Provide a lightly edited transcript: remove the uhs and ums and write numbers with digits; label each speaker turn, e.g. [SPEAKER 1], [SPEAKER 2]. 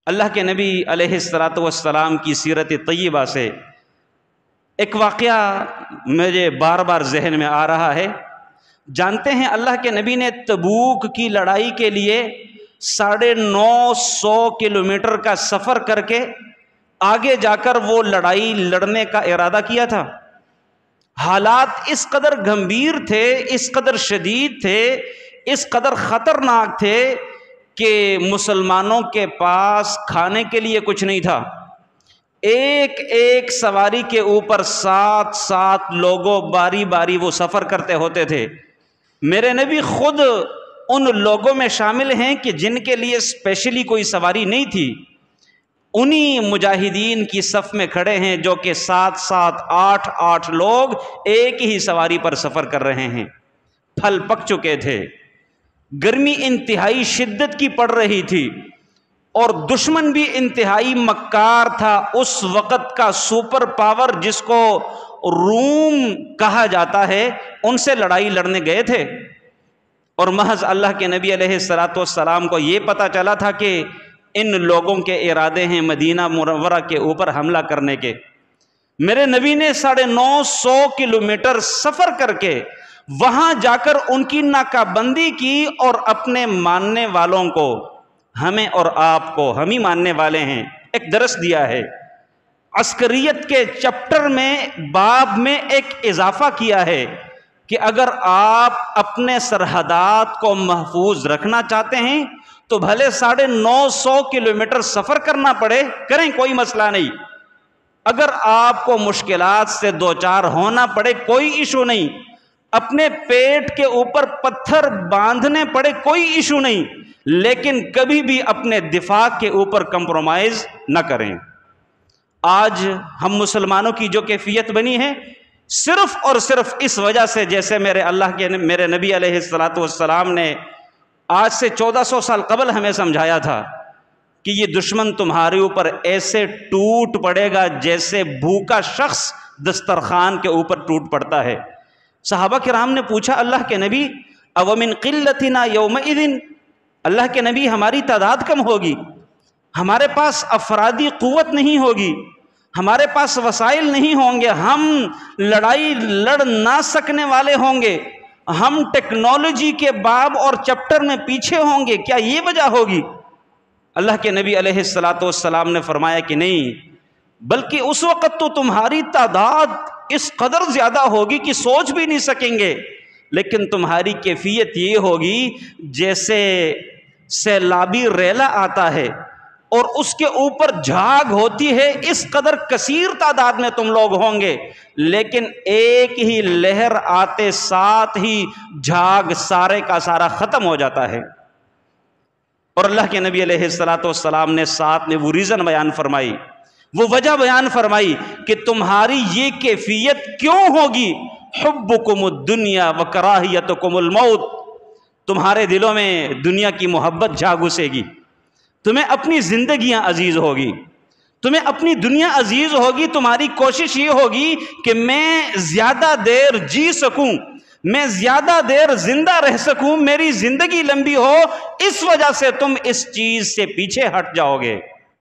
[SPEAKER 1] اللہ کے نبی علیہ الصلاۃ والسلام کی سیرت طیبہ سے ایک واقعہ مجھے بار بار ذہن میں آ رہا ہے۔ جانتے ہیں اللہ کے نبی نے تبوک کی لڑائی کے لیے 950 کلومیٹر کا سفر کر کے آگے جا کر وہ لڑائی لڑنے کا ارادہ کیا تھا۔ حالات اس قدر گمبھیر تھے، اس قدر شدید تھے، اس قدر خطرناک تھے کہ مسلمانوں کے پاس کھانے کے لیے کچھ نہیں تھا۔ ایک ایک سواری کے اوپر 7 لوگوں باری باری وہ سفر کرتے ہوتے تھے۔ میرے نبی خود ان لوگوں میں شامل ہیں کہ جن کے لیے اسپیشلی کوئی سواری نہیں تھی، انہی مجاہدین کی صف میں کھڑے ہیں جو کہ 7 8 لوگ ایک ہی سواری پر سفر کر رہے ہیں۔ پھل پک چکے تھے، گرمی انتہائی شدت کی پڑ رہی تھی، اور دشمن بھی انتہائی مکار تھا۔ اس وقت کا سپر پاور جس کو روم کہا جاتا ہے، ان سے لڑائی لڑنے گئے تھے، اور محض اللہ کے نبی علیہ الصلاۃ والسلام کو یہ پتہ چلا تھا کہ ان لوگوں کے ارادے ہیں مدینہ منورہ کے اوپر حملہ کرنے کے۔ میرے نبی نے 950 کلومیٹر سفر کر کے وہاں جا کر ان کی ناکہ بندی کی، اور اپنے ماننے والوں کو، ہمیں اور آپ کو، ہم ہی ماننے والے ہیں، ایک درس دیا ہے۔ عسکریت کے چپٹر میں، باب میں ایک اضافہ کیا ہے کہ اگر آپ اپنے سرحدات کو محفوظ رکھنا چاہتے ہیں تو بھلے 950 کلومیٹر سفر کرنا پڑے، کریں، کوئی مسئلہ نہیں۔ اگر آپ کو مشکلات سے دوچار ہونا پڑے، کوئی ایشو نہیں۔ اپنے پیٹ کے اوپر پتھر باندھنے پڑے، کوئی ایشو نہیں، لیکن کبھی بھی اپنے دفاع کے اوپر کمپرومائز نہ کریں۔ آج ہم مسلمانوں کی جو کیفیت بنی ہے، صرف اور صرف اس وجہ سے، جیسے میرے نبی علیہ الصلاۃ والسلام نے آج سے 1400 سال قبل ہمیں سمجھایا تھا کہ یہ دشمن تمہارے اوپر ایسے ٹوٹ پڑے گا جیسے بھوکا شخص دسترخوان کے اوپر ٹوٹ پڑتا ہے۔ صحابہ کرام نے پوچھا، اللہ کے نبی اومن قلتنا یومئذ، اللہ کے نبی ہماری تعداد کم ہوگی، ہمارے پاس افرادی قوت نہیں ہوگی، ہمارے پاس وسائل نہیں ہوں گے، ہم لڑائی لڑ نہ سکنے والے ہوں گے، ہم ٹیکنالوجی کے باب اور چپٹر میں پیچھے ہوں گے، کیا یہ وجہ ہوگی؟ اللہ کے نبی علیہ الصلاۃ والسلام نے فرمایا کہ نہیں، بلکہ اس وقت تو تمہاری تعداد اس قدر زیادہ ہوگی کہ سوچ بھی نہیں سکیں گے، لیکن تمہاری کیفیت یہ ہوگی جیسے سیلابی ریلا آتا ہے اور اس کے اوپر جھاگ ہوتی ہے، اس قدر کثیر تعداد میں تم لوگ ہوں گے، لیکن ایک ہی لہر آتے ساتھ ہی جھاگ سارے کا سارا ختم ہو جاتا ہے۔ اور اللہ کے نبی علیہ الصلاۃ والسلام نے ساتھ میں وہ ریزن بیان فرمائی، وہ وجہ بیان فرمائی کہ تمہاری یہ کیفیت کیوں ہوگی، حبکم الدنیا وکراہیتکم الموت، تمہارے دلوں میں دنیا کی محبت جھاگ گھسے گی، تمہیں اپنی زندگیاں عزیز ہوگی، تمہیں اپنی دنیا عزیز ہوگی، تمہاری کوشش یہ ہوگی کہ میں زیادہ دیر جی سکوں، میں زیادہ دیر زندہ رہ سکوں، میری زندگی لمبی ہو، اس وجہ سے تم اس چیز سے پیچھے ہٹ جاؤ گے۔